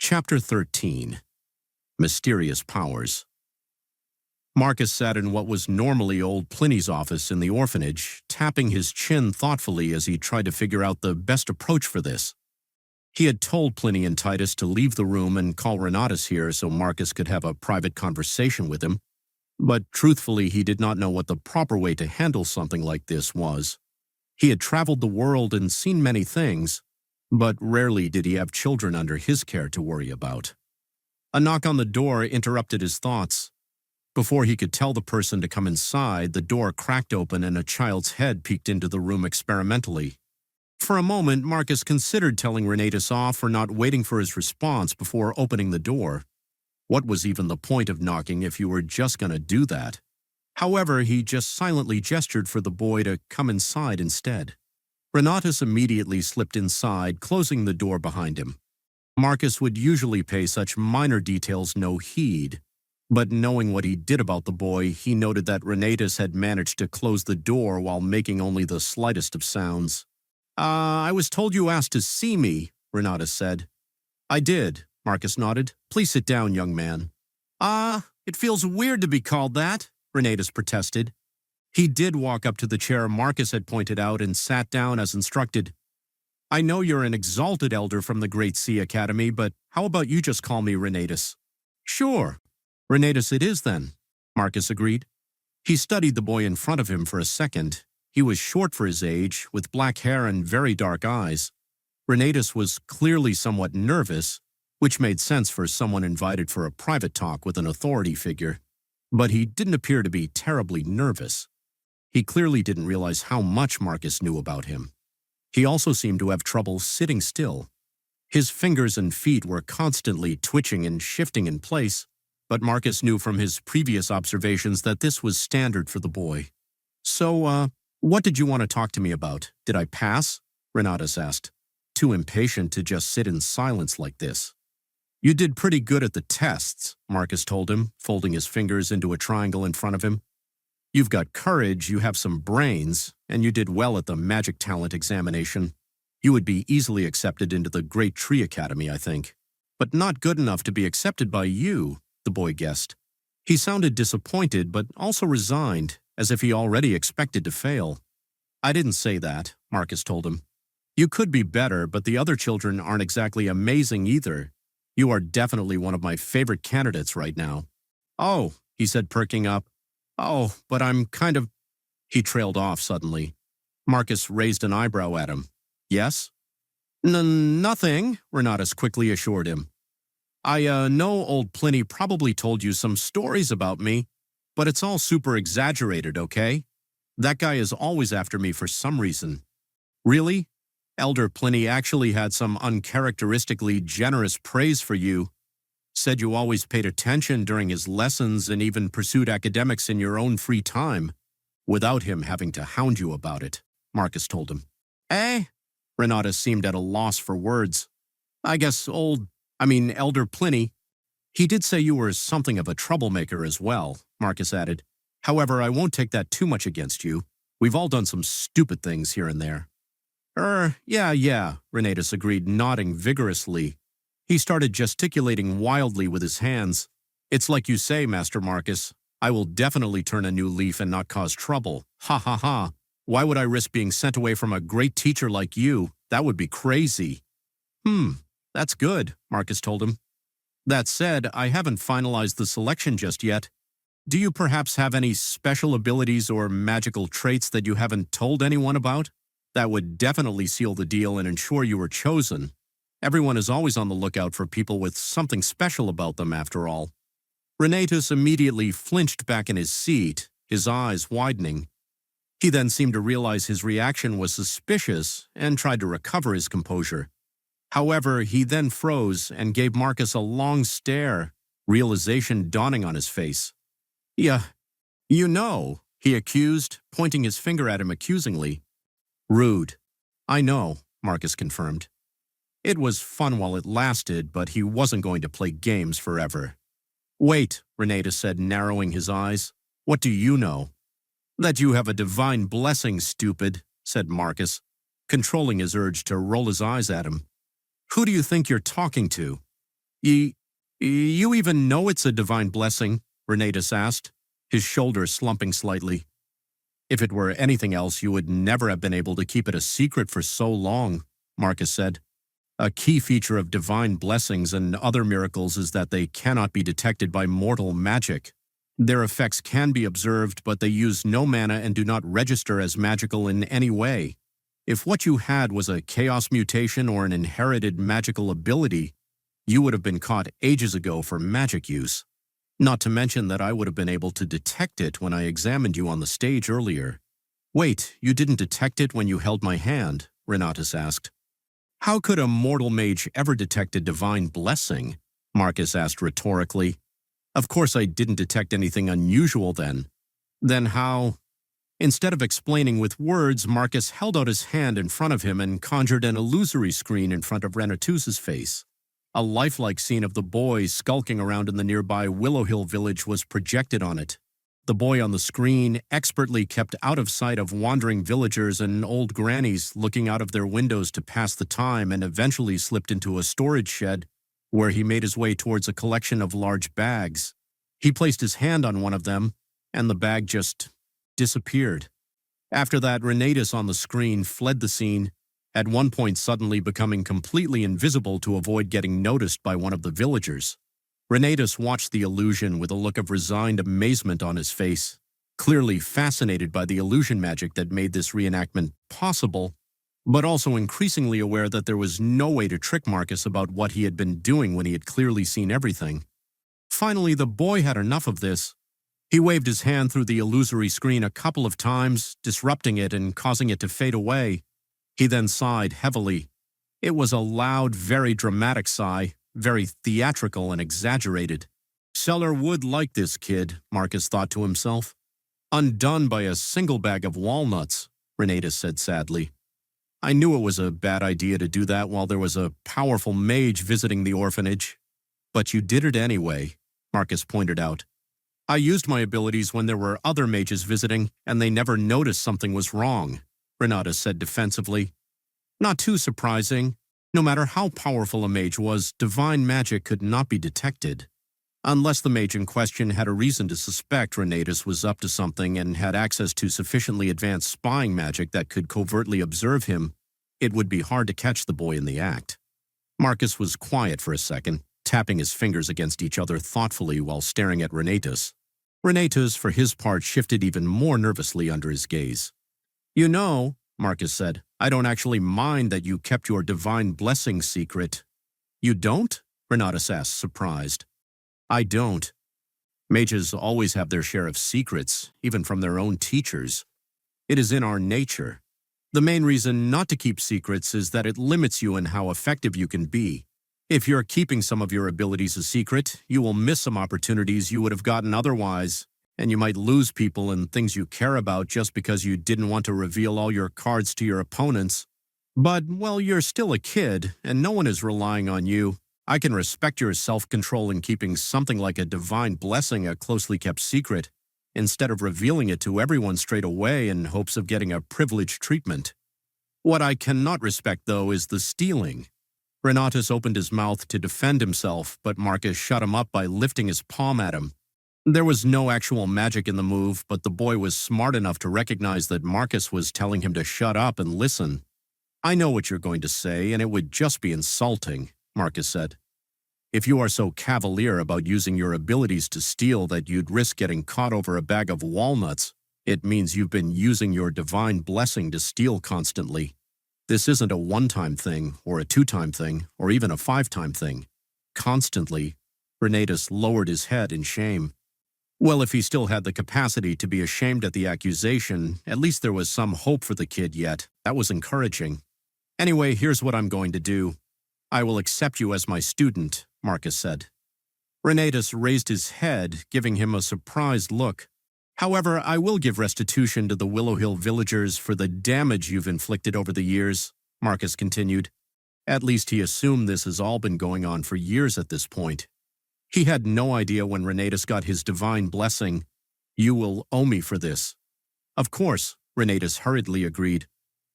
Chapter 13. Mysterious Powers. Marcus sat in what was normally old Pliny's office in the orphanage, tapping his chin thoughtfully as he tried to figure out the best approach for this. He had told Pliny and Titus to leave the room and call Renatus here so Marcus could have a private conversation with him, but truthfully he did not know what the proper way to handle something like this was. He had traveled the world and seen many things, but rarely did he have children under his care to worry about. A knock on the door interrupted his thoughts. Before he could tell the person to come inside, the door cracked open and a child's head peeked into the room experimentally. For a moment, Marcus considered telling Renatus off for not waiting for his response before opening the door. What was even the point of knocking if you were just going to do that? However, he just silently gestured for the boy to come inside instead. Renatus immediately slipped inside, closing the door behind him. Marcus would usually pay such minor details no heed, but knowing what he did about the boy, he noted that Renatus had managed to close the door while making only the slightest of sounds. I was told you asked to see me," Renatus said. "I did," Marcus nodded. "Please sit down, young man." It feels weird to be called that," Renatus protested. He did walk up to the chair Marcus had pointed out and sat down as instructed. "I know you're an exalted elder from the Great Sea Academy, but how about you just call me Renatus?" "Sure. Renatus it is then," Marcus agreed. He studied the boy in front of him for a second. He was short for his age, with black hair and very dark eyes. Renatus was clearly somewhat nervous, which made sense for someone invited for a private talk with an authority figure. But he didn't appear to be terribly nervous. He clearly didn't realize how much Marcus knew about him. He also seemed to have trouble sitting still. His fingers and feet were constantly twitching and shifting in place, but Marcus knew from his previous observations that this was standard for the boy. "So, what did you want to talk to me about? Did I pass?" Renatus asked, too impatient to just sit in silence like this. "You did pretty good at the tests," Marcus told him, folding his fingers into a triangle in front of him. "You've got courage, you have some brains, and you did well at the magic talent examination. You would be easily accepted into the Great Tree Academy, I think. But not good enough to be accepted by you," the boy guessed. He sounded disappointed, but also resigned, as if he already expected to fail. "I didn't say that," Marcus told him. "You could be better, but the other children aren't exactly amazing either. You are definitely one of my favorite candidates right now." "Oh," he said, perking up. "Oh, but I'm kind of—" He trailed off suddenly. Marcus raised an eyebrow at him. "Yes?" Nothing," Renatus quickly assured him. "I know old Pliny probably told you some stories about me, but it's all super exaggerated, okay? That guy is always after me for some reason." "Really? Elder Pliny actually had some uncharacteristically generous praise for you. Said you always paid attention during his lessons and even pursued academics in your own free time, without him having to hound you about it," Marcus told him. "Eh?" Renatus seemed at a loss for words. "I guess Elder Pliny. He did say you were something of a troublemaker as well," Marcus added. "However, I won't take that too much against you. We've all done some stupid things here and there." Yeah, Renatus agreed, nodding vigorously. He started gesticulating wildly with his hands. "It's like you say, Master Marcus. I will definitely turn a new leaf and not cause trouble. Ha ha ha. Why would I risk being sent away from a great teacher like you? That would be crazy." That's good," Marcus told him. "That said, I haven't finalized the selection just yet. Do you perhaps have any special abilities or magical traits that you haven't told anyone about? That would definitely seal the deal and ensure you were chosen. Everyone is always on the lookout for people with something special about them, after all." Renatus immediately flinched back in his seat, his eyes widening. He then seemed to realize his reaction was suspicious and tried to recover his composure. However, he then froze and gave Marcus a long stare, realization dawning on his face. "Yeah, you know," he accused, pointing his finger at him accusingly. "Rude. I know," Marcus confirmed. It was fun while it lasted, but he wasn't going to play games forever. "Wait," Renatus said, narrowing his eyes. "What do you know?" "That you have a divine blessing, stupid," said Marcus, controlling his urge to roll his eyes at him. "Who do you think you're talking to?" You, you even know it's a divine blessing? Renatus asked, his shoulders slumping slightly. If it were anything else, you would never have been able to keep it a secret for so long, Marcus said. A key feature of divine blessings and other miracles is that they cannot be detected by mortal magic. Their effects can be observed, but they use no mana and do not register as magical in any way. If what you had was a chaos mutation or an inherited magical ability, you would have been caught ages ago for magic use. Not to mention that I would have been able to detect it when I examined you on the stage earlier. Wait, you didn't detect it when you held my hand? Renatus asked. How could a mortal mage ever detect a divine blessing? Marcus asked rhetorically. Of course I didn't detect anything unusual then. Then how? Instead of explaining with words, Marcus held out his hand in front of him and conjured an illusory screen in front of Renatus's face. A lifelike scene of the boy skulking around in the nearby Willow Hill village was projected on it. The boy on the screen expertly kept out of sight of wandering villagers and old grannies looking out of their windows to pass the time, and eventually slipped into a storage shed where he made his way towards a collection of large bags. He placed his hand on one of them, and the bag just disappeared. After that, Renatus on the screen fled the scene, at one point suddenly becoming completely invisible to avoid getting noticed by one of the villagers. Renatus watched the illusion with a look of resigned amazement on his face, clearly fascinated by the illusion magic that made this reenactment possible, but also increasingly aware that there was no way to trick Marcus about what he had been doing when he had clearly seen everything. Finally, the boy had enough of this. He waved his hand through the illusory screen a couple of times, disrupting it and causing it to fade away. He then sighed heavily. It was a loud, very dramatic sigh, very theatrical and exaggerated. Seller would like this kid, Marcus thought to himself. Undone by a single bag of walnuts, Renatus said sadly. I knew it was a bad idea to do that while there was a powerful mage visiting the orphanage. But you did it anyway, Marcus pointed out. I used my abilities when there were other mages visiting, and they never noticed something was wrong, Renatus said defensively. Not too surprising. No matter how powerful a mage was, divine magic could not be detected. Unless the mage in question had a reason to suspect Renatus was up to something and had access to sufficiently advanced spying magic that could covertly observe him, it would be hard to catch the boy in the act. Marcus was quiet for a second, tapping his fingers against each other thoughtfully while staring at Renatus. Renatus, for his part, shifted even more nervously under his gaze. You know, Marcus said, I don't actually mind that you kept your divine blessing secret. You don't? Renatus asked, surprised. I don't. Mages always have their share of secrets, even from their own teachers. It is in our nature. The main reason not to keep secrets is that it limits you in how effective you can be. If you're keeping some of your abilities a secret, you will miss some opportunities you would have gotten otherwise, and you might lose people and things you care about just because you didn't want to reveal all your cards to your opponents. But, well, you're still a kid, and no one is relying on you. I can respect your self-control in keeping something like a divine blessing a closely kept secret, instead of revealing it to everyone straight away in hopes of getting a privileged treatment. What I cannot respect, though, is the stealing. Renatus opened his mouth to defend himself, but Marcus shut him up by lifting his palm at him. There was no actual magic in the move, but the boy was smart enough to recognize that Marcus was telling him to shut up and listen. I know what you're going to say, and it would just be insulting, Marcus said. If you are so cavalier about using your abilities to steal that you'd risk getting caught over a bag of walnuts, it means you've been using your divine blessing to steal constantly. This isn't a one-time thing, or a two-time thing, or even a five-time thing. Constantly. Renatus lowered his head in shame. Well, if he still had the capacity to be ashamed at the accusation, at least there was some hope for the kid yet. That was encouraging. Anyway, here's what I'm going to do. I will accept you as my student, Marcus said. Renatus raised his head, giving him a surprised look. However, I will give restitution to the Willow Hill villagers for the damage you've inflicted over the years, Marcus continued. At least he assumed this has all been going on for years at this point. He had no idea when Renatus got his divine blessing. You will owe me for this. Of course, Renatus hurriedly agreed.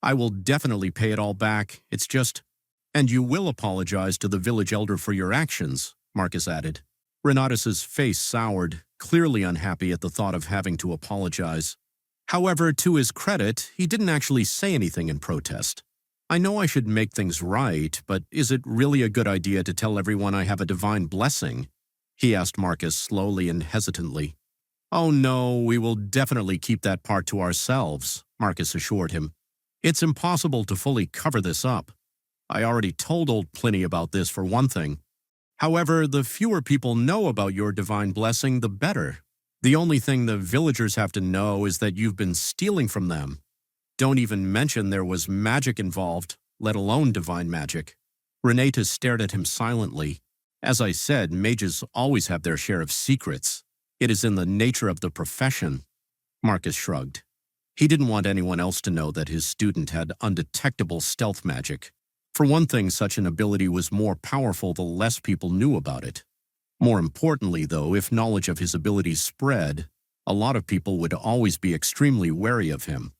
I will definitely pay it all back. It's just... And you will apologize to the village elder for your actions, Marcus added. Renatus's face soured, clearly unhappy at the thought of having to apologize. However, to his credit, he didn't actually say anything in protest. I know I should make things right, but is it really a good idea to tell everyone I have a divine blessing? He asked Marcus slowly and hesitantly. Oh no, we will definitely keep that part to ourselves, Marcus assured him. It's impossible to fully cover this up. I already told old Pliny about this for one thing. However, the fewer people know about your divine blessing, the better. The only thing the villagers have to know is that you've been stealing from them. Don't even mention there was magic involved, let alone divine magic. Renatus stared at him silently. As I said, mages always have their share of secrets. It is in the nature of the profession. Marcus shrugged. He didn't want anyone else to know that his student had undetectable stealth magic. For one thing, such an ability was more powerful the less people knew about it. More importantly, though, if knowledge of his abilities spread, a lot of people would always be extremely wary of him,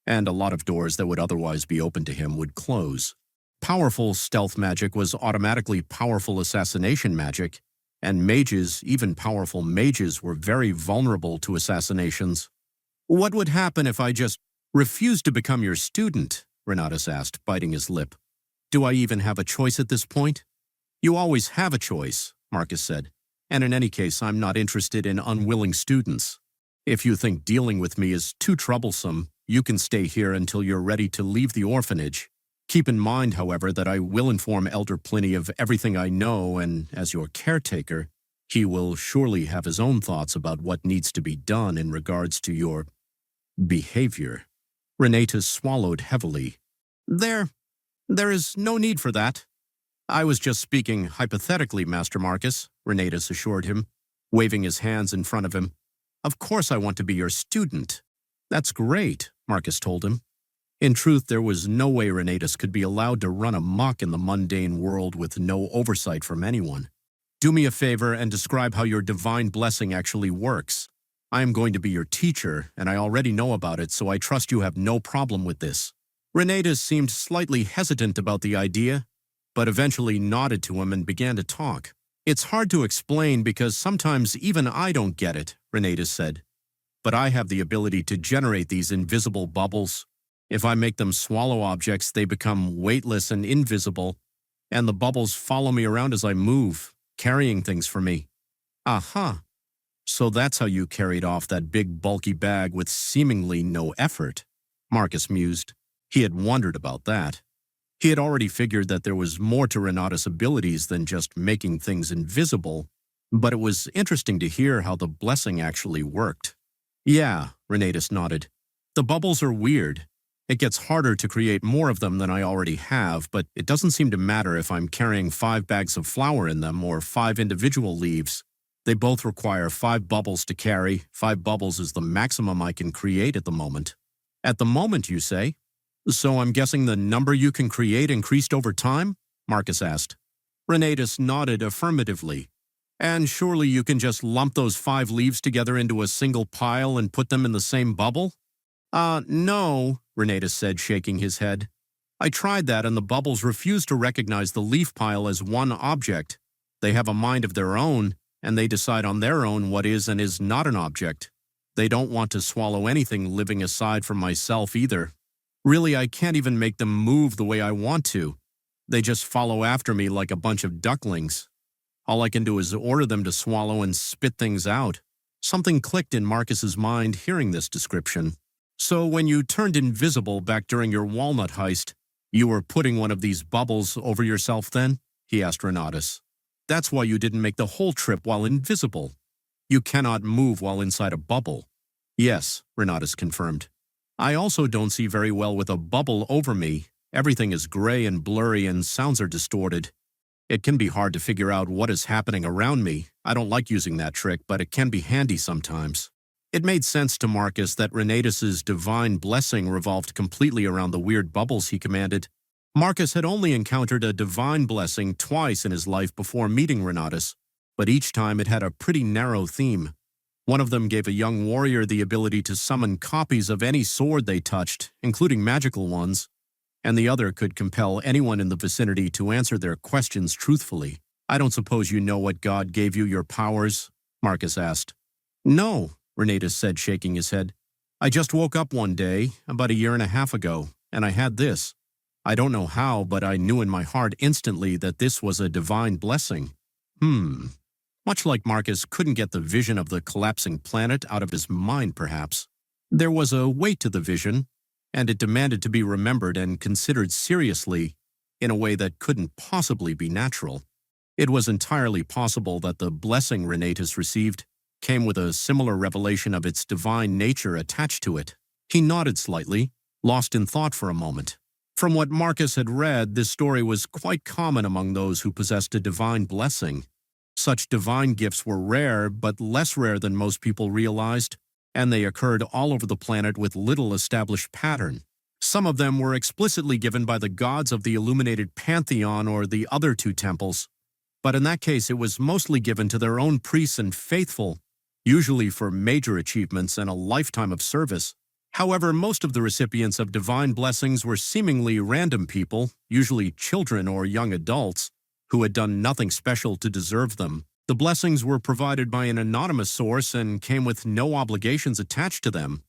and a lot of doors that would otherwise be open to him would close. Powerful stealth magic was automatically powerful assassination magic, and mages, even powerful mages, were very vulnerable to assassinations. What would happen if I just refused to become your student? Renatus asked, biting his lip. Do I even have a choice at this point? You always have a choice, Marcus said, and in any case, I'm not interested in unwilling students. If you think dealing with me is too troublesome, you can stay here until you're ready to leave the orphanage. Keep in mind, however, that I will inform Elder Pliny of everything I know, and as your caretaker, he will surely have his own thoughts about what needs to be done in regards to your behavior. Renatus swallowed heavily. There is no need for that. I was just speaking hypothetically, Master Marcus, Renatus assured him, waving his hands in front of him. Of course I want to be your student. That's great, Marcus told him. In truth, there was no way Renatus could be allowed to run amok in the mundane world with no oversight from anyone. Do me a favor and describe how your divine blessing actually works. I am going to be your teacher, and I already know about it, so I trust you have no problem with this. Renatus seemed slightly hesitant about the idea, but eventually nodded to him and began to talk. It's hard to explain because sometimes even I don't get it, Renatus said. But I have the ability to generate these invisible bubbles. If I make them swallow objects, they become weightless and invisible, and the bubbles follow me around as I move, carrying things for me. Aha! So that's how you carried off that big bulky bag with seemingly no effort, Marcus mused. He had wondered about that. He had already figured that there was more to Renatus' abilities than just making things invisible, but it was interesting to hear how the blessing actually worked. Yeah, Renatus nodded. The bubbles are weird. It gets harder to create more of them than I already have, but it doesn't seem to matter if I'm carrying 5 bags of flour in them or 5 individual leaves. They both require 5 bubbles to carry. 5 bubbles is the maximum I can create at the moment. At the moment, you say? So I'm guessing the number you can create increased over time? Marcus asked. Renatus nodded affirmatively. And surely you can just lump those 5 leaves together into a single pile and put them in the same bubble? No, Renatus said, shaking his head. I tried that and the bubbles refuse to recognize the leaf pile as one object. They have a mind of their own, and they decide on their own what is and is not an object. They don't want to swallow anything living aside from myself either. Really, I can't even make them move the way I want to. They just follow after me like a bunch of ducklings. All I can do is order them to swallow and spit things out. Something clicked in Marcus's mind hearing this description. So when you turned invisible back during your walnut heist, you were putting one of these bubbles over yourself then? He asked Renatus. That's why you didn't make the whole trip while invisible. You cannot move while inside a bubble. Yes, Renatus confirmed. I also don't see very well with a bubble over me. Everything is gray and blurry and sounds are distorted. It can be hard to figure out what is happening around me. I don't like using that trick, but it can be handy sometimes. It made sense to Marcus that Renatus's divine blessing revolved completely around the weird bubbles he commanded. Marcus had only encountered a divine blessing twice in his life before meeting Renatus, but each time it had a pretty narrow theme. One of them gave a young warrior the ability to summon copies of any sword they touched, including magical ones, and the other could compel anyone in the vicinity to answer their questions truthfully. I don't suppose you know what God gave you your powers? Marcus asked. No, Renatus said, shaking his head. I just woke up one day, about a year and a half ago, and I had this. I don't know how, but I knew in my heart instantly that this was a divine blessing. Much like Marcus couldn't get the vision of the collapsing planet out of his mind, perhaps. There was a weight to the vision, and it demanded to be remembered and considered seriously in a way that couldn't possibly be natural. It was entirely possible that the blessing Renatus received came with a similar revelation of its divine nature attached to it. He nodded slightly, lost in thought for a moment. From what Marcus had read, this story was quite common among those who possessed a divine blessing. Such divine gifts were rare, but less rare than most people realized, and they occurred all over the planet with little established pattern. Some of them were explicitly given by the gods of the illuminated pantheon or the other two temples, but in that case it was mostly given to their own priests and faithful, usually for major achievements and a lifetime of service. However, most of the recipients of divine blessings were seemingly random people, usually children or young adults, who had done nothing special to deserve them. The blessings were provided by an anonymous source and came with no obligations attached to them.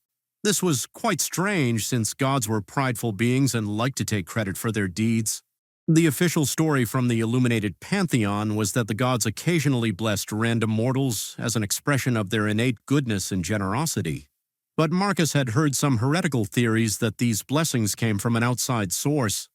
This was quite strange since gods were prideful beings and liked to take credit for their deeds. The official story from the illuminated pantheon was that the gods occasionally blessed random mortals as an expression of their innate goodness and generosity. But Marcus had heard some heretical theories that these blessings came from an outside source,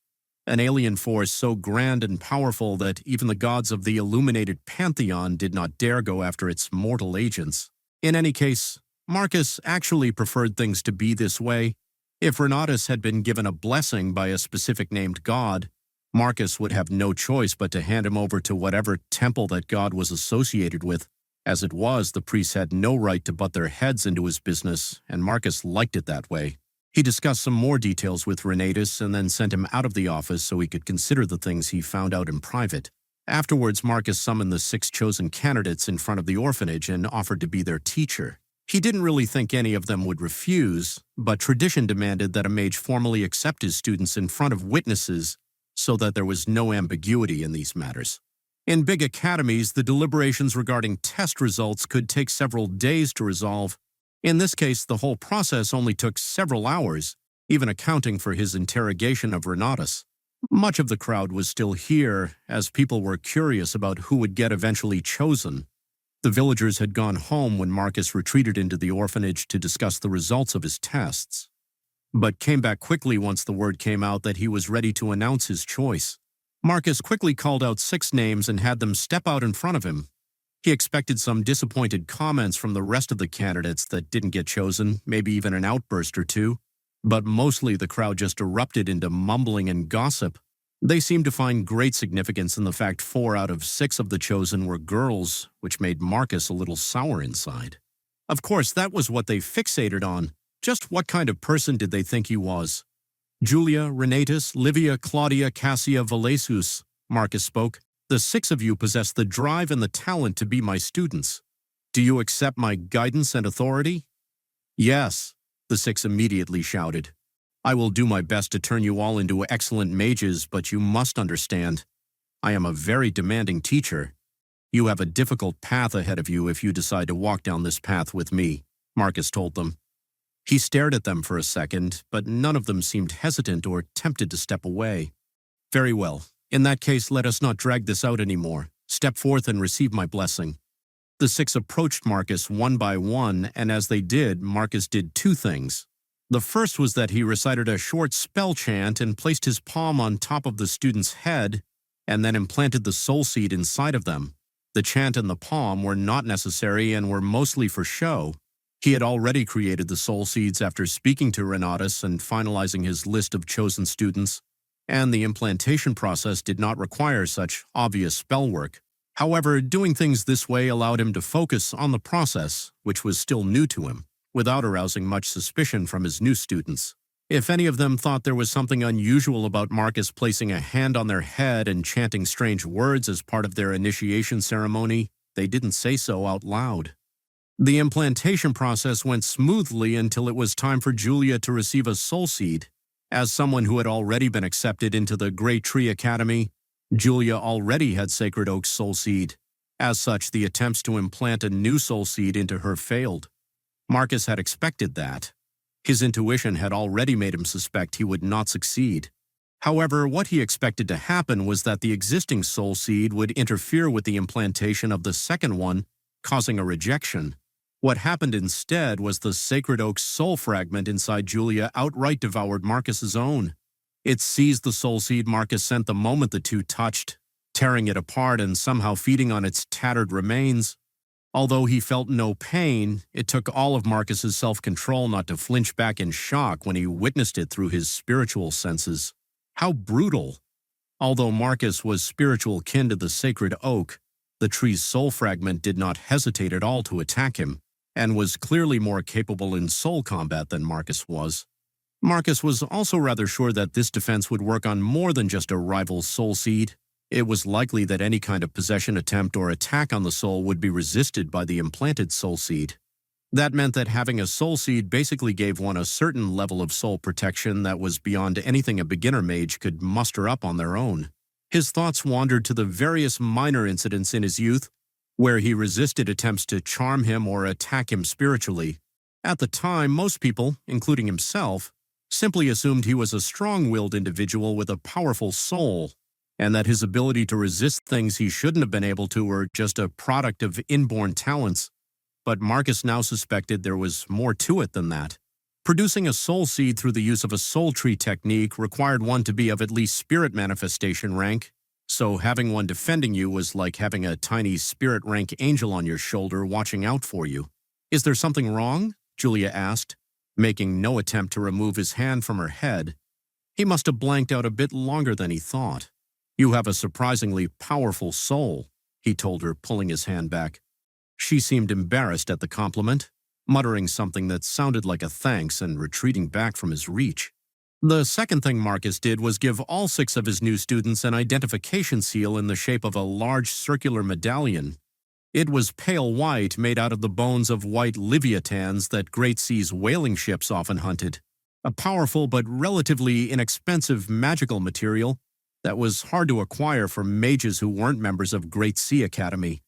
an alien force so grand and powerful that even the gods of the illuminated pantheon did not dare go after its mortal agents. In any case, Marcus actually preferred things to be this way. If Renatus had been given a blessing by a specific named god, Marcus would have no choice but to hand him over to whatever temple that god was associated with. As it was, the priests had no right to butt their heads into his business, and Marcus liked it that way. He discussed some more details with Renatus and then sent him out of the office so he could consider the things he found out in private. Afterwards, Marcus summoned the 6 chosen candidates in front of the orphanage and offered to be their teacher. He didn't really think any of them would refuse, but tradition demanded that a mage formally accept his students in front of witnesses so that there was no ambiguity in these matters. In big academies, the deliberations regarding test results could take several days to resolve. In this case, the whole process only took several hours, even accounting for his interrogation of Renatus. Much of the crowd was still here, as people were curious about who would get eventually chosen. The villagers had gone home when Marcus retreated into the orphanage to discuss the results of his tests, but came back quickly once the word came out that he was ready to announce his choice. Marcus quickly called out 6 names and had them step out in front of him. He expected some disappointed comments from the rest of the candidates that didn't get chosen, maybe even an outburst or two, but mostly the crowd just erupted into mumbling and gossip. They seemed to find great significance in the fact 4 out of 6 of the chosen were girls, which made Marcus a little sour inside. Of course, that was what they fixated on. Just what kind of person did they think he was? Julia, Renatus, Livia, Claudia, Cassia, Valesius, Marcus spoke. The 6 of you possess the drive and the talent to be my students. Do you accept my guidance and authority? Yes, the 6 immediately shouted. I will do my best to turn you all into excellent mages, but you must understand, I am a very demanding teacher. You have a difficult path ahead of you if you decide to walk down this path with me, Marcus told them. He stared at them for a second, but none of them seemed hesitant or tempted to step away. Very well. In that case, let us not drag this out anymore. Step forth and receive my blessing. The 6 approached Marcus one by one, and as they did, Marcus did 2 things. The first was that he recited a short spell chant and placed his palm on top of the student's head, and then implanted the soul seed inside of them. The chant and the palm were not necessary and were mostly for show. He had already created the soul seeds after speaking to Renatus and finalizing his list of chosen students, and the implantation process did not require such obvious spell work. However, doing things this way allowed him to focus on the process, which was still new to him, without arousing much suspicion from his new students. If any of them thought there was something unusual about Marcus placing a hand on their head and chanting strange words as part of their initiation ceremony, they didn't say so out loud. The implantation process went smoothly until it was time for Julia to receive a soul seed. As someone who had already been accepted into the Great Tree Academy, Julia already had Sacred Oak's soul seed. As such, the attempts to implant a new soul seed into her failed. Marcus had expected that. His intuition had already made him suspect he would not succeed. However, what he expected to happen was that the existing soul seed would interfere with the implantation of the second one, causing a rejection. What happened instead was the Sacred Oak's soul fragment inside Julia outright devoured Marcus's own. It seized the soul seed Marcus sent the moment the two touched, tearing it apart and somehow feeding on its tattered remains. Although he felt no pain, it took all of Marcus's self-control not to flinch back in shock when he witnessed it through his spiritual senses. How brutal! Although Marcus was spiritual kin to the Sacred Oak, the tree's soul fragment did not hesitate at all to attack him, and was clearly more capable in soul combat than Marcus was. Marcus was also rather sure that this defense would work on more than just a rival soul seed. It was likely that any kind of possession attempt or attack on the soul would be resisted by the implanted soul seed. That meant that having a soul seed basically gave one a certain level of soul protection that was beyond anything a beginner mage could muster up on their own. His thoughts wandered to the various minor incidents in his youth where he resisted attempts to charm him or attack him spiritually. At the time, most people, including himself, simply assumed he was a strong-willed individual with a powerful soul, and that his ability to resist things he shouldn't have been able to were just a product of inborn talents. But Marcus now suspected there was more to it than that. Producing a soul seed through the use of a soul tree technique required one to be of at least spirit manifestation rank, so having one defending you was like having a tiny spirit rank angel on your shoulder watching out for you. "Is there something wrong?" Julia asked, making no attempt to remove his hand from her head. He must have blanked out a bit longer than he thought. "You have a surprisingly powerful soul," he told her, pulling his hand back. She seemed embarrassed at the compliment, muttering something that sounded like a thanks and retreating back from his reach. The second thing Marcus did was give all 6 of his new students an identification seal in the shape of a large circular medallion. It was pale white, made out of the bones of white leviathans that Great Sea's whaling ships often hunted. A powerful but relatively inexpensive magical material that was hard to acquire for mages who weren't members of Great Sea Academy.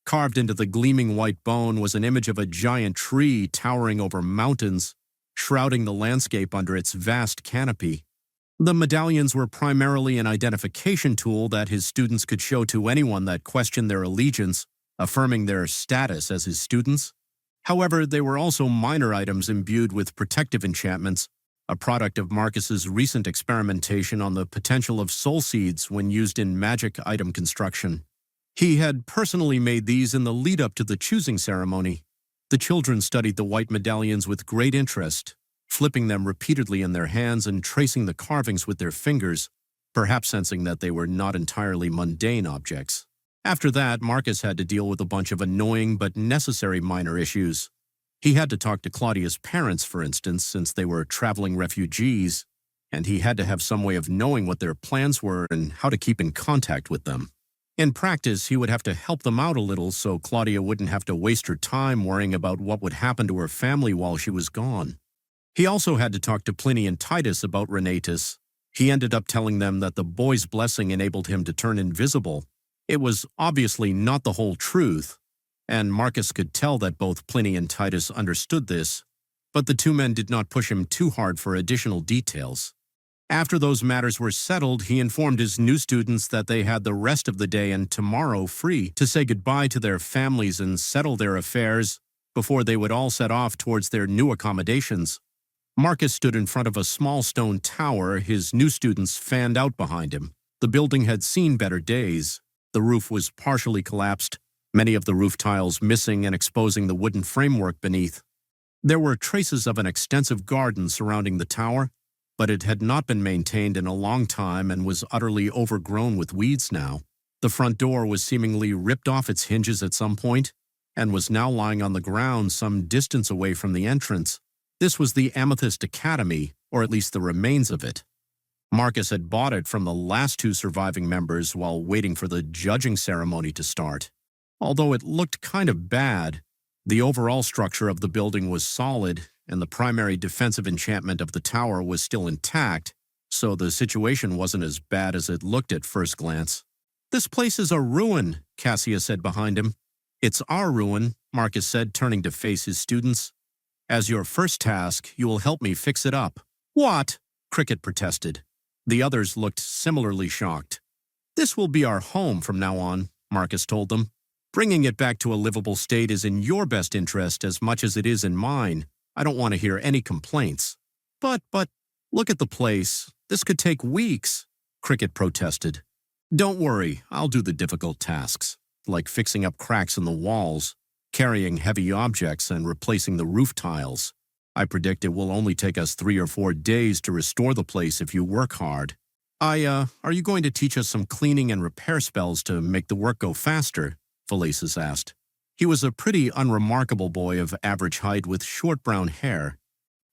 Carved into the gleaming white bone was an image of a giant tree towering over mountains, shrouding the landscape under its vast canopy. The medallions were primarily an identification tool that his students could show to anyone that questioned their allegiance, affirming their status as his students. However, they were also minor items imbued with protective enchantments, a product of Marcus's recent experimentation on the potential of soul seeds when used in magic item construction. He had personally made these in the lead-up to the choosing ceremony. The children studied the white medallions with great interest, flipping them repeatedly in their hands and tracing the carvings with their fingers, perhaps sensing that they were not entirely mundane objects. After that, Marcus had to deal with a bunch of annoying but necessary minor issues. He had to talk to Claudia's parents, for instance, since they were traveling refugees, and he had to have some way of knowing what their plans were and how to keep in contact with them. In practice, he would have to help them out a little so Claudia wouldn't have to waste her time worrying about what would happen to her family while she was gone. He also had to talk to Pliny and Titus about Renatus. He ended up telling them that the boy's blessing enabled him to turn invisible. It was obviously not the whole truth, and Marcus could tell that both Pliny and Titus understood this, but the 2 men did not push him too hard for additional details. After those matters were settled, he informed his new students that they had the rest of the day and tomorrow free to say goodbye to their families and settle their affairs before they would all set off towards their new accommodations. Marcus stood in front of a small stone tower, his new students fanned out behind him. The building had seen better days. The roof was partially collapsed, many of the roof tiles missing and exposing the wooden framework beneath. There were traces of an extensive garden surrounding the tower, but it had not been maintained in a long time and was utterly overgrown with weeds now. The front door was seemingly ripped off its hinges at some point and was now lying on the ground some distance away from the entrance. This was the Amethyst Academy, or at least the remains of it. Marcus had bought it from the last 2 surviving members while waiting for the judging ceremony to start. Although it looked kind of bad, the overall structure of the building was solid, and the primary defensive enchantment of the tower was still intact, so the situation wasn't as bad as it looked at first glance. "This place is a ruin," Cassia said behind him. "It's our ruin," Marcus said, turning to face his students. "As your first task, you will help me fix it up." "What?" Cricket protested. The others looked similarly shocked. "This will be our home from now on," Marcus told them. "Bringing it back to a livable state is in your best interest as much as it is in mine. I don't want to hear any complaints." But, look at the place. This could take weeks," Cricket protested. "Don't worry, I'll do the difficult tasks, like fixing up cracks in the walls, carrying heavy objects, and replacing the roof tiles. I predict it will only take us 3 or 4 days to restore the place if you work hard." Are you going to teach us some cleaning and repair spells to make the work go faster?" Felicis asked. He was a pretty unremarkable boy of average height with short brown hair.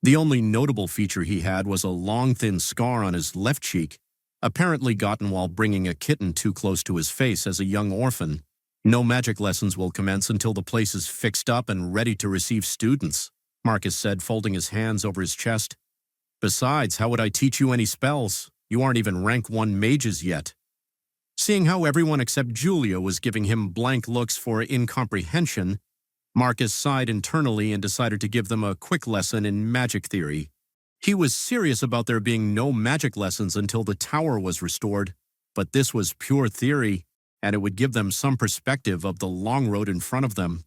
The only notable feature he had was a long, thin scar on his left cheek, apparently gotten while bringing a kitten too close to his face as a young orphan. "No magic lessons will commence until the place is fixed up and ready to receive students," Marcus said, folding his hands over his chest. "Besides, how would I teach you any spells? You aren't even rank 1 mages yet." Seeing how everyone except Julia was giving him blank looks for incomprehension, Marcus sighed internally and decided to give them a quick lesson in magic theory. He was serious about there being no magic lessons until the tower was restored, but this was pure theory, and it would give them some perspective of the long road in front of them.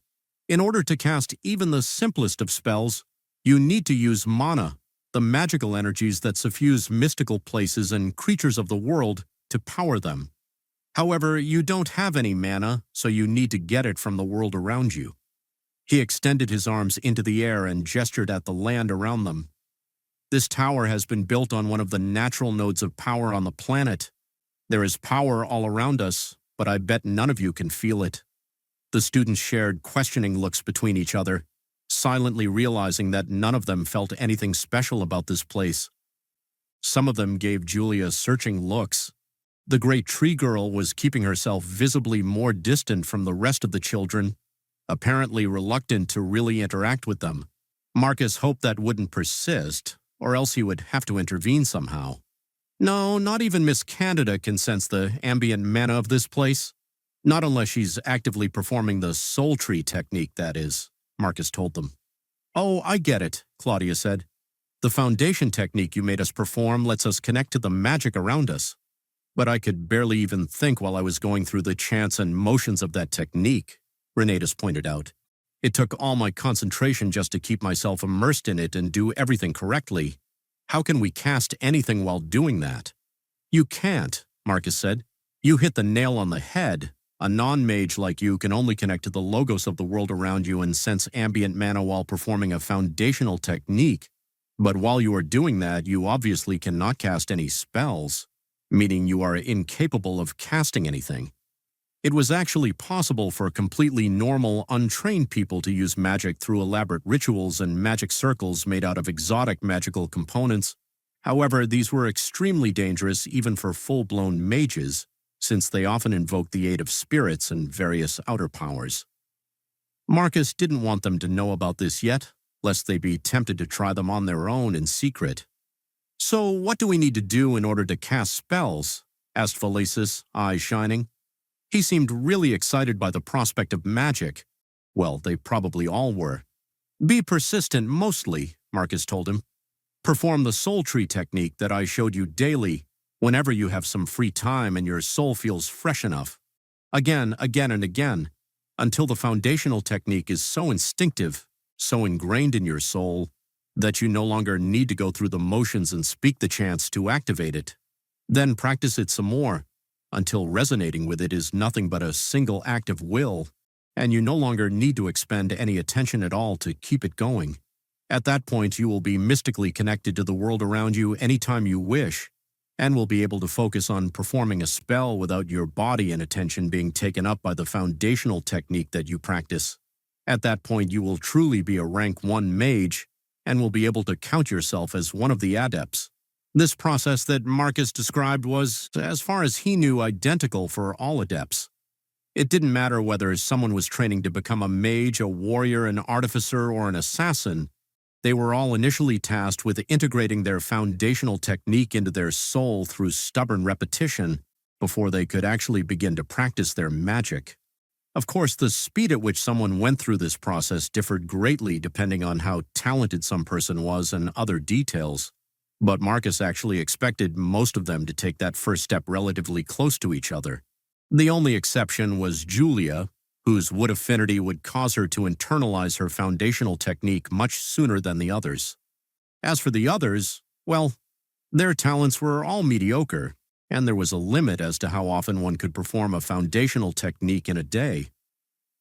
In order to cast even the simplest of spells, you need to use mana, the magical energies that suffuse mystical places and creatures of the world, to power them. However, you don't have any mana, so you need to get it from the world around you. He extended his arms into the air and gestured at the land around them. "This tower has been built on one of the natural nodes of power on the planet. There is power all around us, but I bet none of you can feel it." The students shared questioning looks between each other, silently realizing that none of them felt anything special about this place. Some of them gave Julia searching looks. The great tree girl was keeping herself visibly more distant from the rest of the children, apparently reluctant to really interact with them. Marcus hoped that wouldn't persist, or else he would have to intervene somehow. "No, not even Miss Candida can sense the ambient mana of this place. Not unless she's actively performing the soul tree technique, that is," Marcus told them. "Oh, I get it," Claudia said. "The foundation technique you made us perform lets us connect to the magic around us. But I could barely even think while I was going through the chants and motions of that technique," Renatus pointed out. "It took all my concentration just to keep myself immersed in it and do everything correctly. How can we cast anything while doing that?" "You can't," Marcus said. "You hit the nail on the head. A non-mage like you can only connect to the logos of the world around you and sense ambient mana while performing a foundational technique. But while you are doing that, you obviously cannot cast any spells, meaning you are incapable of casting anything. It was actually possible for completely normal, untrained people to use magic through elaborate rituals and magic circles made out of exotic magical components. However, these were extremely dangerous even for full-blown mages, since they often invoked the aid of spirits and various outer powers. Marcus didn't want them to know about this yet, lest they be tempted to try them on their own in secret. "So what do we need to do in order to cast spells?" asked Felicis, eyes shining. He seemed really excited by the prospect of magic. Well, they probably all were. "Be persistent mostly," Marcus told him. "Perform the soul tree technique that I showed you daily, whenever you have some free time and your soul feels fresh enough. Again, and again, until the foundational technique is so instinctive, so ingrained in your soul, that you no longer need to go through the motions and speak the chants to activate it. Then practice it some more, until resonating with it is nothing but a single act of will, and you no longer need to expend any attention at all to keep it going. At that point, you will be mystically connected to the world around you anytime you wish, and will be able to focus on performing a spell without your body and attention being taken up by the foundational technique that you practice. At that point, you will truly be a rank 1 mage, and will be able to count yourself as one of the adepts." This process that Marcus described was, as far as he knew, identical for all adepts. It didn't matter whether someone was training to become a mage, a warrior, an artificer, or an assassin. They were all initially tasked with integrating their foundational technique into their soul through stubborn repetition before they could actually begin to practice their magic. Of course, the speed at which someone went through this process differed greatly depending on how talented some person was and other details, but Marcus actually expected most of them to take that first step relatively close to each other. The only exception was Julia, whose wood affinity would cause her to internalize her foundational technique much sooner than the others. As for the others, well, their talents were all mediocre, and there was a limit as to how often one could perform a foundational technique in a day.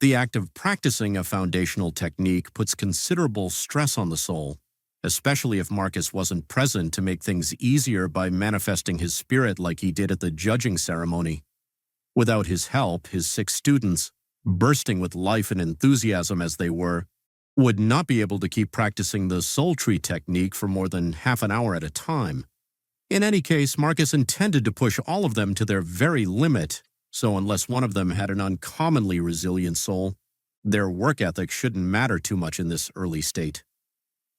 The act of practicing a foundational technique puts considerable stress on the soul, especially if Marcus wasn't present to make things easier by manifesting his spirit like he did at the judging ceremony. Without his help, his 6 students, bursting with life and enthusiasm as they were, would not be able to keep practicing the soul tree technique for more than half an hour at a time. In any case, Marcus intended to push all of them to their very limit, so unless one of them had an uncommonly resilient soul, their work ethic shouldn't matter too much in this early state.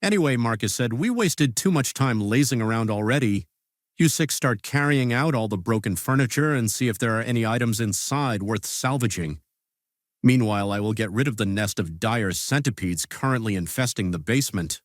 Anyway, Marcus said, we wasted too much time lazing around already. You 6 start carrying out all the broken furniture and see if there are any items inside worth salvaging. Meanwhile, I will get rid of the nest of dire centipedes currently infesting the basement.